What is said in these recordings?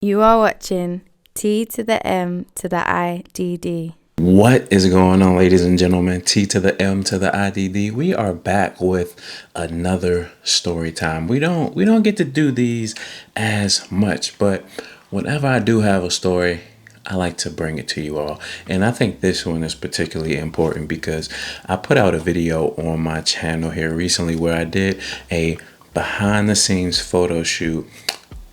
You are watching T to the M to the IDD. What is going on, ladies and gentlemen? T to the M to the IDD. We are back with another story time. We don't get to do these as much, but whenever I do have a story, I like to bring it to you all. And I think this one is particularly important because I put out a video on my channel here recently where I did a behind the scenes photo shoot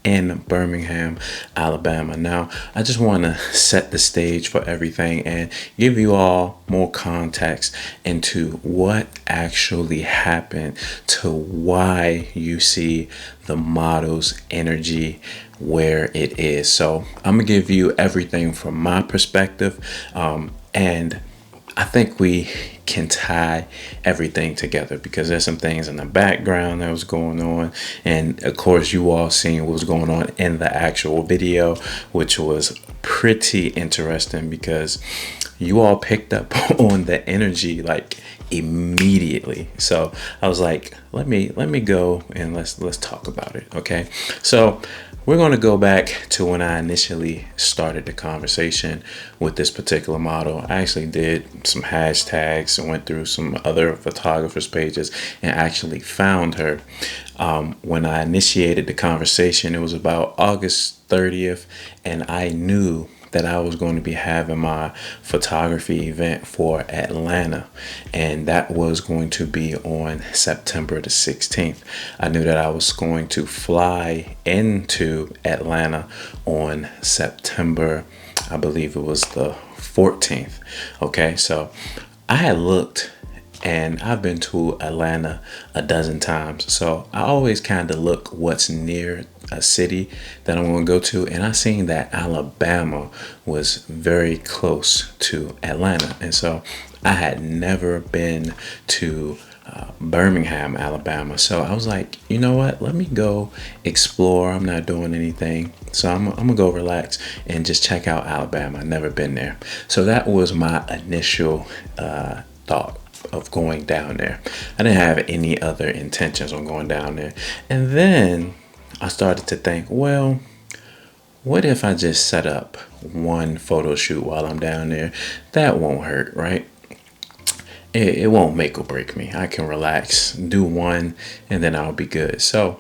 in Birmingham, Alabama. Now, I just want to set the stage for everything and give you all more context into what actually happened to why you see the model's energy where it is. So I'm gonna give you everything from my perspective, and I think we can tie everything together because there's some things in the background that was going on, and of course you all seen what was going on in the actual video, which was pretty interesting because you all picked up on the energy like immediately. So I was like, let me go and let's talk about it. Okay, so we're going to go back to when I initially started the conversation with this particular model. I actually did some hashtags and went through some other photographers' pages and actually found her. When I initiated the conversation, it was about August 30th, and I knew that I was going to be having my photography event for Atlanta, and that was going to be on September the 16th. I knew that I was going to fly into Atlanta on September, I believe it was the 14th. Okay, so I had looked, and I've been to Atlanta a dozen times, so I always kind of look what's near a city that I'm going to go to, and I seen that Alabama was very close to Atlanta, and so I had never been to Birmingham, Alabama. So I was like, you know what, let me go explore. I'm not doing anything, so I'm gonna go relax and just check out Alabama. I've never been there. So that was my initial thought of going down there. I didn't have any other intentions on going down there. And then I started to think, well, what if I just set up one photo shoot while I'm down there? That won't hurt, right? It won't make or break me. I can relax, do one, and then I'll be good. So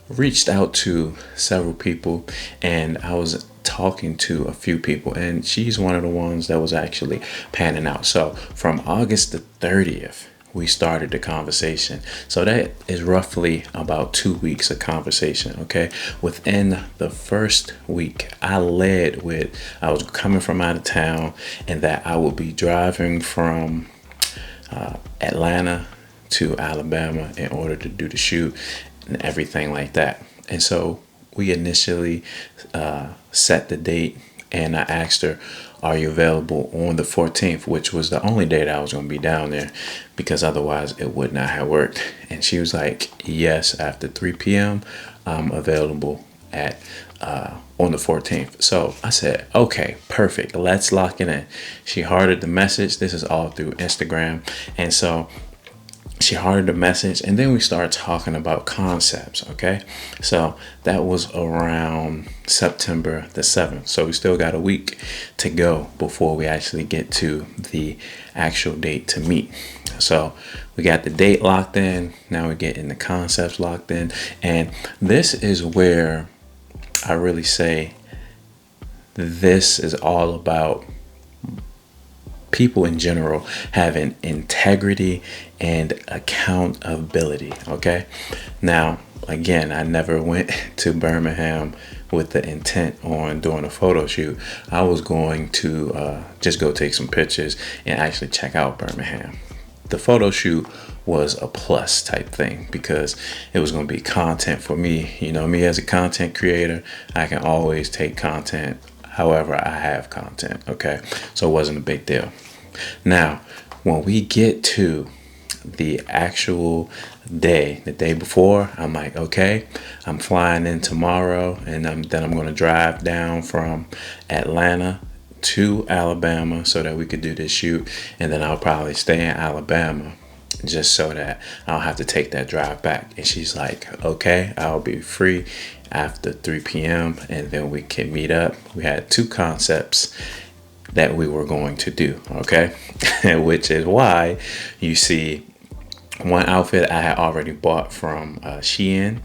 reached out to several people, and I was talking to a few people, and she's one of the ones that was actually panning out. So from August the 30th, we started the conversation. So that is roughly about 2 weeks of conversation. Okay, within the first week, I led with I was coming from out of town, and that I would be driving from Atlanta to Alabama in order to do the shoot and everything like that. And so we initially set the date, and I asked her, are you available on the 14th, which was the only day that I was going to be down there, because otherwise it would not have worked. And she was like, yes, after 3 p.m. I'm available at on the 14th. So I said, okay, perfect, let's lock it in. She hearted the message. This is all through Instagram, and so she hearted the message, and then we started talking about concepts. Okay, so that was around September the 7th. So we still got a week to go before we actually get to the actual date to meet. So we got the date locked in. Now we're getting the concepts locked in, and this is where I really say this is all about people in general having integrity and accountability. Okay, now again, I never went to Birmingham with the intent on doing a photo shoot. I was going to just go take some pictures and actually check out Birmingham. The photo shoot was a plus type thing because it was going to be content for me. You know, me as a content creator, I can always take content however I have content. Okay, so it wasn't a big deal. Now, when we get to the actual day, the day before, I'm like, okay, I'm flying in tomorrow, and then I'm going to drive down from Atlanta to Alabama so that we could do this shoot, and then I'll probably stay in Alabama just so that I don't have to take that drive back. And she's like, okay, I'll be free after 3 p.m. and then we can meet up. We had two concepts that we were going to do, okay? Which is why you see one outfit I had already bought from Shein.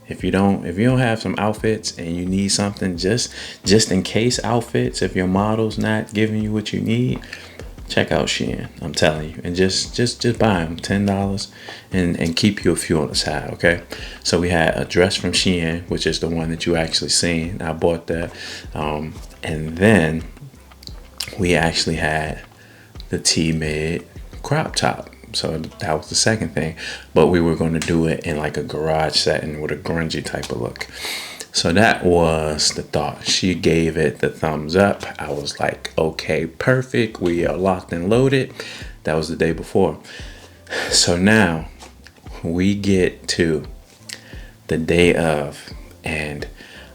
If you don't have some outfits and you need something just in case outfits, if your model's not giving you what you need, check out Shein. I'm telling you, and just buy them, $10, and keep you a few on the side, okay? So we had a dress from Shein, which is the one that you actually seen. I bought that, and then we actually had the T-mid crop top. So that was the second thing, but we were going to do it in like a garage setting with a grungy type of look. So that was the thought. She gave it the thumbs up. I was like, okay, perfect. We are locked and loaded. That was the day before. So now we get to the day of, and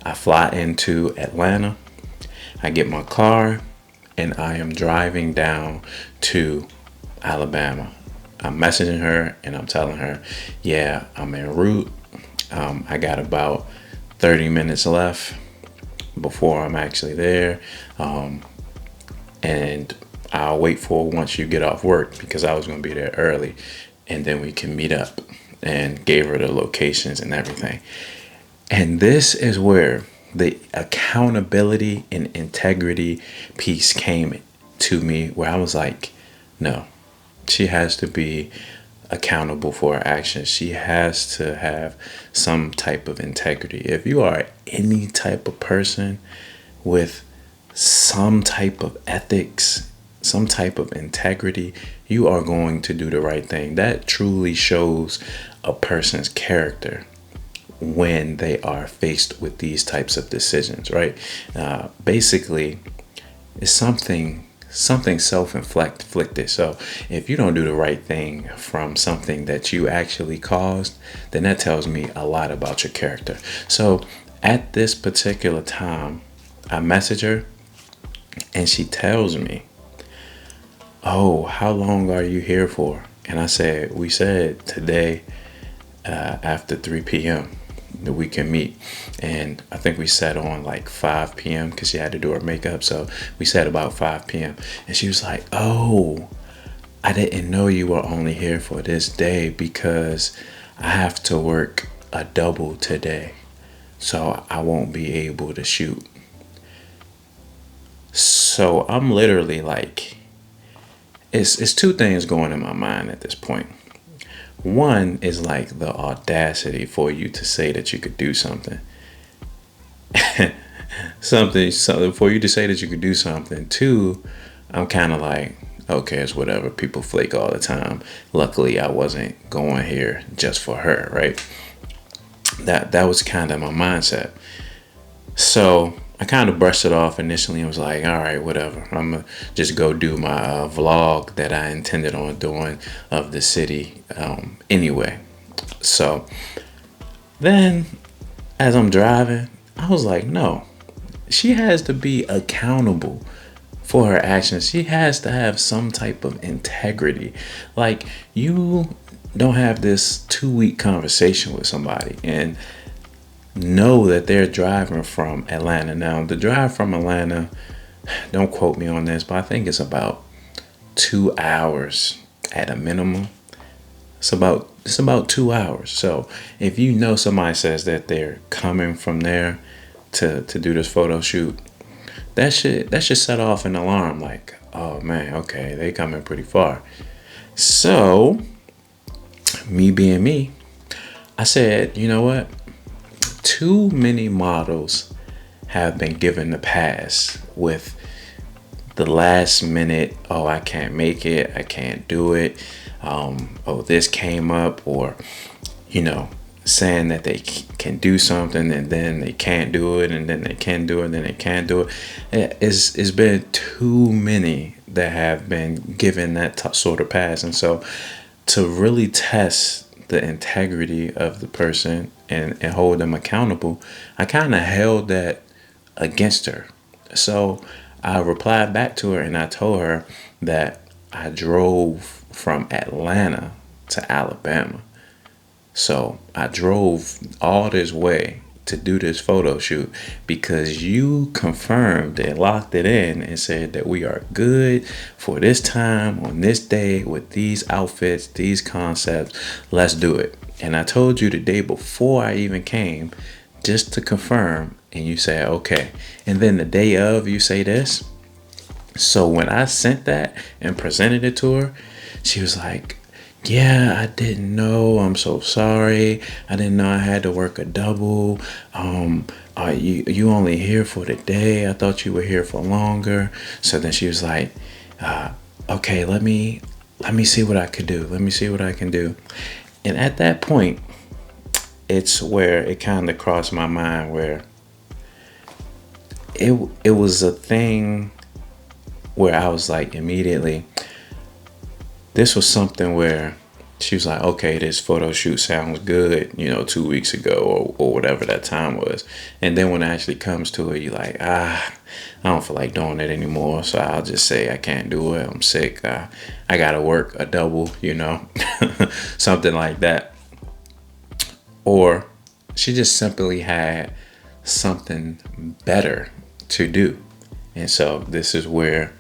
I fly into Atlanta. I get my car and I am driving down to Alabama. I'm messaging her and I'm telling her, yeah, I'm en route. I got about 30 minutes left before I'm actually there. And I'll wait for once you get off work, because I was going to be there early, and then we can meet up, and gave her the locations and everything. And this is where the accountability and integrity piece came to me, where I was like, no, she has to be accountable for her actions. She has to have some type of integrity. If you are any type of person with some type of ethics, some type of integrity, you are going to do the right thing. That truly shows a person's character when they are faced with these types of decisions, right? Basically, it's something self-inflicted. So if you don't do the right thing from something that you actually caused, then that tells me a lot about your character. So at this particular time, I message her and she tells me, oh, how long are you here for? And I said, we said today after 3 p.m. that we can meet. And I think we set on like 5 p.m. because she had to do her makeup. So we said about 5 p.m. And she was like, oh, I didn't know you were only here for this day because I have to work a double today. So I won't be able to shoot. So I'm literally like, it's two things going in my mind at this point. One is like the audacity for you to say that you could do something. something for you to say that you could do something. Two, I'm kind of like, okay, it's whatever. People flake all the time. Luckily, I wasn't going here just for her, right? That was kind of my mindset. So I kind of brushed it off initially and was like, all right, whatever. I'm going to just go do my vlog that I intended on doing of the city anyway. So then as I'm driving, I was like, no, she has to be accountable for her actions. She has to have some type of integrity. Like, you don't have this 2-week conversation with somebody and know that they're driving from Atlanta. Now, the drive from Atlanta, don't quote me on this, but I think it's about 2 hours at a minimum. It's about 2 hours. So if you know somebody says that they're coming from there to do this photo shoot, that should set off an alarm. Like, oh man, okay, they coming pretty far. So me being me, I said, you know what? Too many models have been given the pass with the last minute, oh, I can't make it, I can't do it, oh, this came up, or, saying that they can do something and then they can't do it, and then they can do it, and then they can't do it. It's been too many that have been given that sort of pass. And so to really test the integrity of the person and hold them accountable, I kind of held that against her. So I replied back to her and I told her that I drove from Atlanta to Alabama. So I drove all this way to do this photo shoot because you confirmed and locked it in and said that we are good for this time on this day with these outfits, these concepts. Let's do it. And I told you the day before I even came just to confirm, and you say okay. And then the day of, you say this. So when I sent that and presented it to her, she was like, yeah, I didn't know. I'm so sorry. I didn't know I had to work a double. Are you only here for the day? I thought you were here for longer. So then she was like, okay, let me see what I could do. Let me see what I can do. And at that point, it's where it kind of crossed my mind where it was a thing where I was like immediately, this was something where she was like, okay, this photo shoot sounds good, 2 weeks ago or whatever that time was. And then when it actually comes to it, you're like, I don't feel like doing it anymore. So I'll just say I can't do it. I'm sick. I got to work a double, something like that. Or she just simply had something better to do. And so this is where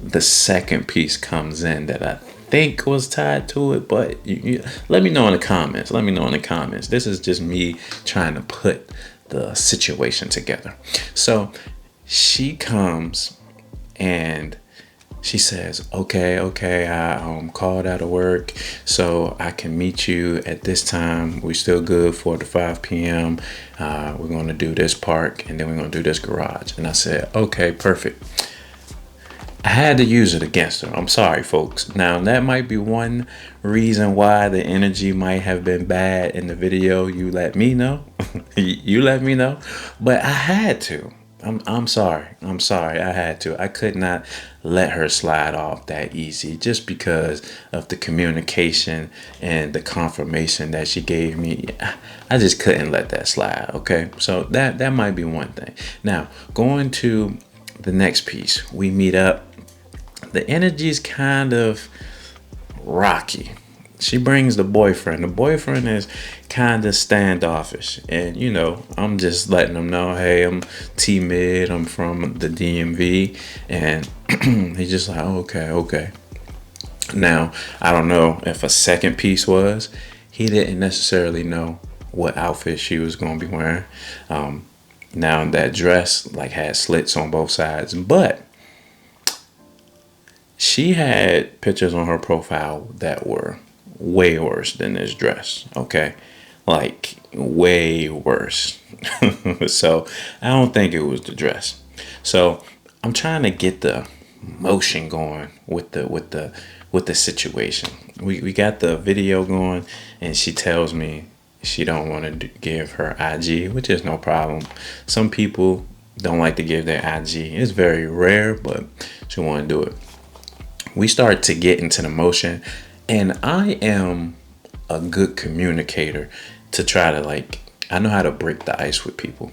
the second piece comes in that I think was tied to it, but you let me know in the comments. Let me know in the comments. This is just me trying to put the situation together. So she comes and she says, okay, I called out of work so I can meet you at this time. We're still good 4 to 5 p.m. We're going to do this park and then we're going to do this garage. And I said, okay, perfect. I had to use it against her. I'm sorry, folks. Now, that might be one reason why the energy might have been bad in the video. You let me know. You let me know. But I had to. I'm sorry. I had to. I could not let her slide off that easy just because of the communication and the confirmation that she gave me. I just couldn't let that slide. Okay. So that might be one thing. Now, going to the next piece, we meet up. The energy is kind of rocky. She brings the boyfriend. The boyfriend is kind of standoffish. And, I'm just letting them know, hey, I'm T-Mid. I'm from the DMV. And he's just like, okay. Now, I don't know if a second piece was. He didn't necessarily know what outfit she was going to be wearing. Now, that dress had slits on both sides. But she had pictures on her profile that were way worse than this dress, okay? Way worse. So I don't think it was the dress. So I'm trying to get the motion going with the situation. We got the video going, and she tells me she don't want to give her IG, which is no problem. Some people don't like to give their IG. It's very rare, but she want to do it. We start to get into the motion, and I am a good communicator to try to I know how to break the ice with people.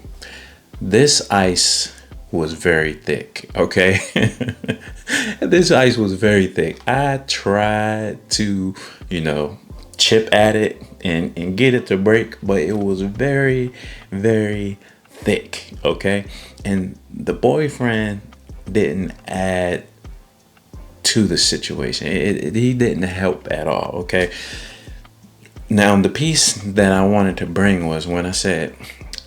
This ice was very thick, okay? This ice was very thick. I tried to, chip at it and get it to break, but it was very, very thick, okay? And the boyfriend didn't add to the situation. He didn't help at all, okay? Now, the piece that I wanted to bring was when I said,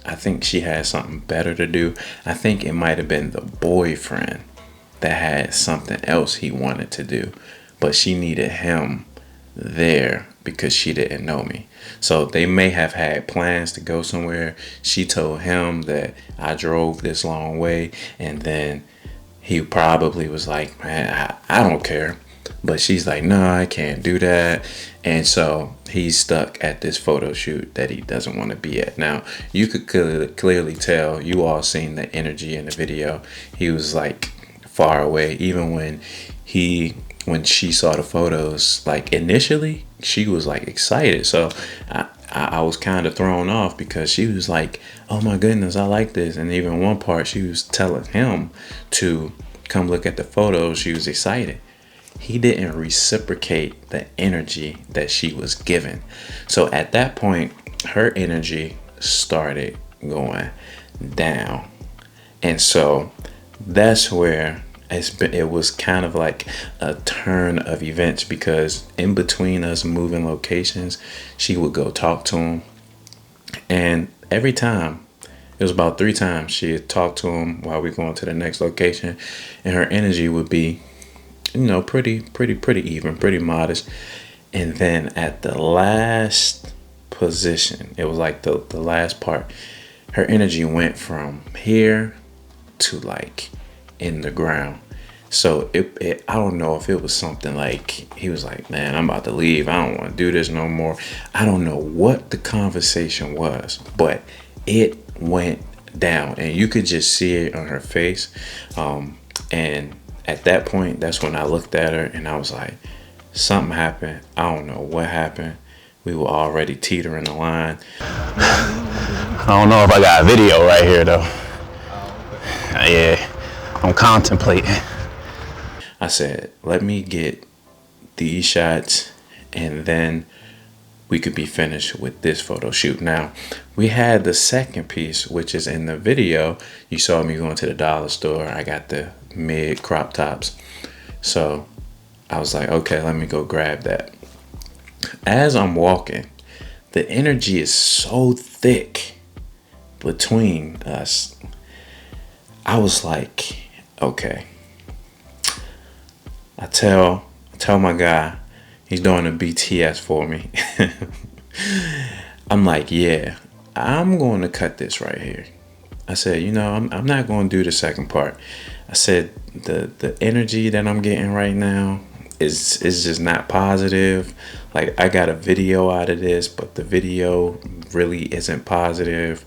I think she had something better to do. I think it might have been the boyfriend that had something else he wanted to do, but she needed him there because she didn't know me. So they may have had plans to go somewhere. She told him that I drove this long way, and then he probably was like, man, I don't care. But she's like, no, I can't do that. And so he's stuck at this photo shoot that he doesn't want to be at. Now, you could clearly tell, you all seen the energy in the video. He was far away. Even when she saw the photos, initially, she was excited. So I was kind of thrown off because she was like, oh my goodness, I like this. And even one part, she was telling him to come look at the photos. She was excited. He didn't reciprocate the energy that she was given. So at that point, her energy started going down. And so that's where it was kind of like a turn of events, because in between us moving locations, she would go talk to him. And every time, it was about 3 times, she had talked to him while we going to the next location, and her energy would be, pretty even, pretty modest. And then at the last position, it was like the last part, her energy went from here to like in the ground. So I don't know if it was something like he was like, man, I'm about to leave, I don't want to do this no more. I don't know what the conversation was, but it went down, and you could just see it on her face. And at that point, that's when I looked at her and I was like, something happened. I don't know what happened. We were already teetering the line. I don't know if I got a video right here though. Yeah, I'm contemplating. I said, let me get these shots and then we could be finished with this photo shoot. Now, we had the second piece, which is in the video. You saw me going to the dollar store. I got the mid crop tops. So I was like, okay, let me go grab that. As I'm walking, the energy is so thick between us. I was like, okay. I tell my guy, he's doing a BTS for me. I'm like, yeah, I'm going to cut this right here. I said, I'm not going to do the second part. I said, the energy that I'm getting right now is just not positive. Like, I got a video out of this, but the video really isn't positive.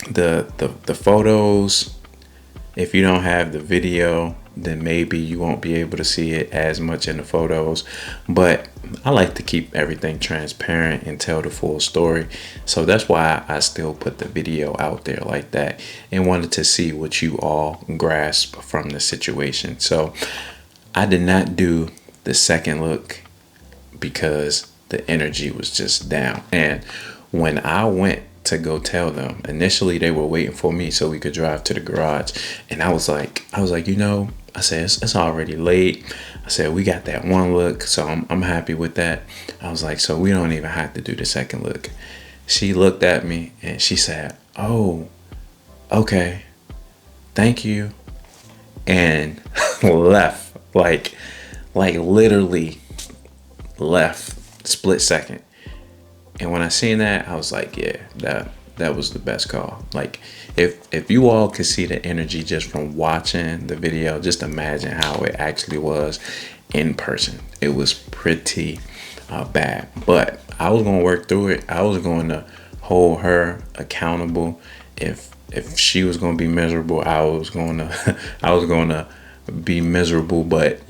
The photos, if you don't have the video, then maybe you won't be able to see it as much in the photos. But I like to keep everything transparent and tell the full story. So that's why I still put the video out there like that, and wanted to see what you all grasp from the situation. So I did not do the second look because the energy was just down. And when I went to go tell them, initially they were waiting for me so we could drive to the garage, and I was like, I said, it's already late. I said, we got that one look, so I'm happy with that. I was like, so we don't even have to do the second look. She looked at me and she said, oh, okay, thank you, and left, like literally left, split second. And when I seen that, I was like, yeah, that was the best call. Like, if you all could see the energy just from watching the video, just imagine how it actually was in person. It was pretty bad, but I was gonna work through it. I was going to hold her accountable. If she was gonna be miserable, I was gonna be miserable, but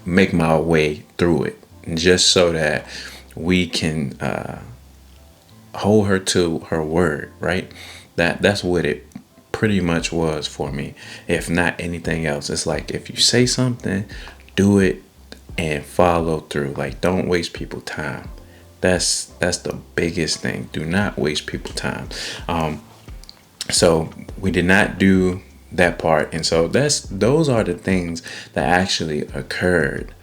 make my way through it, just so that we can hold her to her word, right? That's what it pretty much was for me, if not anything else. It's like, if you say something, do it and follow through. Like, don't waste people's time. That's the biggest thing. Do not waste people's time. So we did not do that part, and so those are the things that actually occurred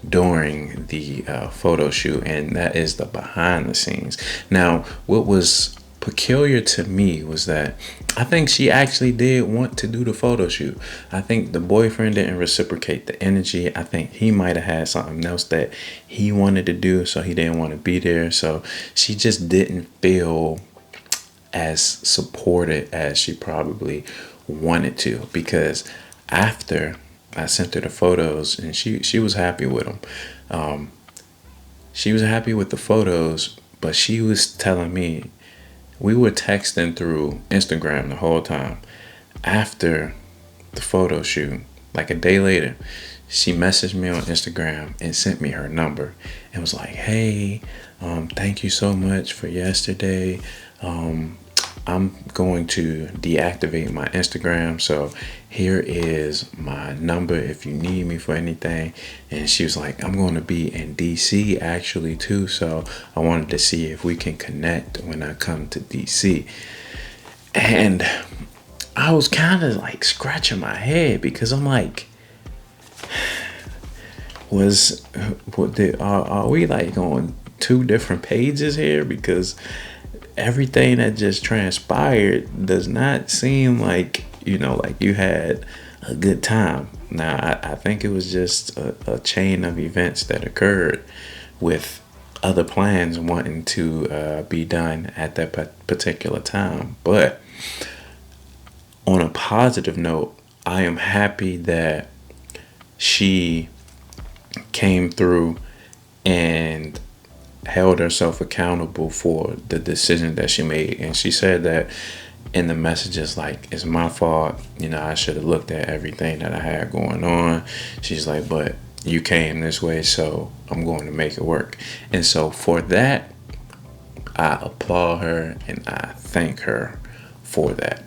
during the photo shoot, and that is the behind the scenes. Now, what was peculiar to me was that I think she actually did want to do the photo shoot. I think the boyfriend didn't reciprocate the energy. I think he might have had something else that he wanted to do, so he didn't want to be there. So she just didn't feel as supported as she probably wanted to, because after I sent her the photos, and she was happy with them. She was happy with the photos, but she was telling me, we were texting through Instagram the whole time. After the photo shoot, like a day later, she messaged me on Instagram and sent me her number and was like, hey, thank you so much for yesterday. I'm going to deactivate my Instagram. So here is my number if you need me for anything. And she was like, I'm going to be in DC actually too. So I wanted to see if we can connect when I come to DC. And I was kind of like scratching my head because I'm like, are we like on two different pages here? Because everything that just transpired does not seem like, like you had a good time. Now, I think it was just a chain of events that occurred with other plans wanting to be done at that particular time. But on a positive note, I am happy that she came through and held herself accountable for the decision that she made. And she said that in the messages, like, it's my fault. I should have looked at everything that I had going on. She's like, but you came this way, so I'm going to make it work. And so for that, I applaud her and I thank her for that.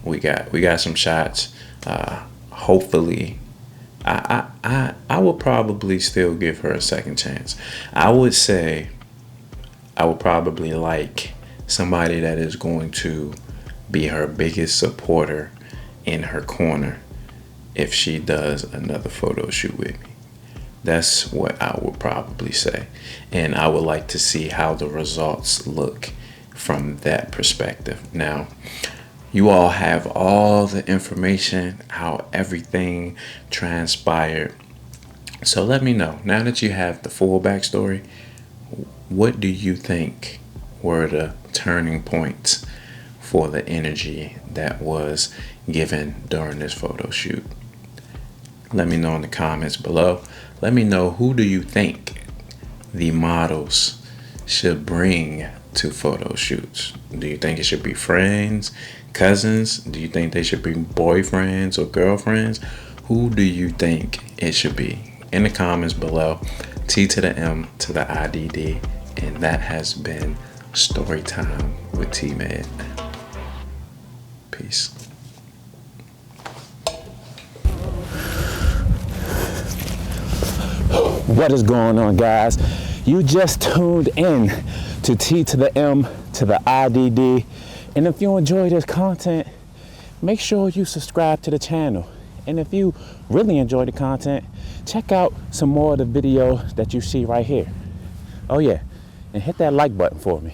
We got some shots. Hopefully, I would probably still give her a second chance. I would say I would probably like somebody that is going to be her biggest supporter in her corner if she does another photo shoot with me. That's what I would probably say. And I would like to see how the results look from that perspective. Now, you all have all the information, how everything transpired. So let me know, now that you have the full backstory, what do you think were the turning points for the energy that was given during this photo shoot? Let me know in the comments below. Let me know, who do you think the models should bring to photo shoots? Do you think it should be friends, cousins? Do you think they should be boyfriends or girlfriends? Who do you think it should be? In the comments below. T to the M to the IDD. And that has been Story Time with T-Med. Peace. What is going on, guys? You just tuned in to T to the M to the IDD. And if you enjoy this content, make sure you subscribe to the channel. And if you really enjoy the content, check out some more of the videos that you see right here. Oh yeah, and hit that like button for me.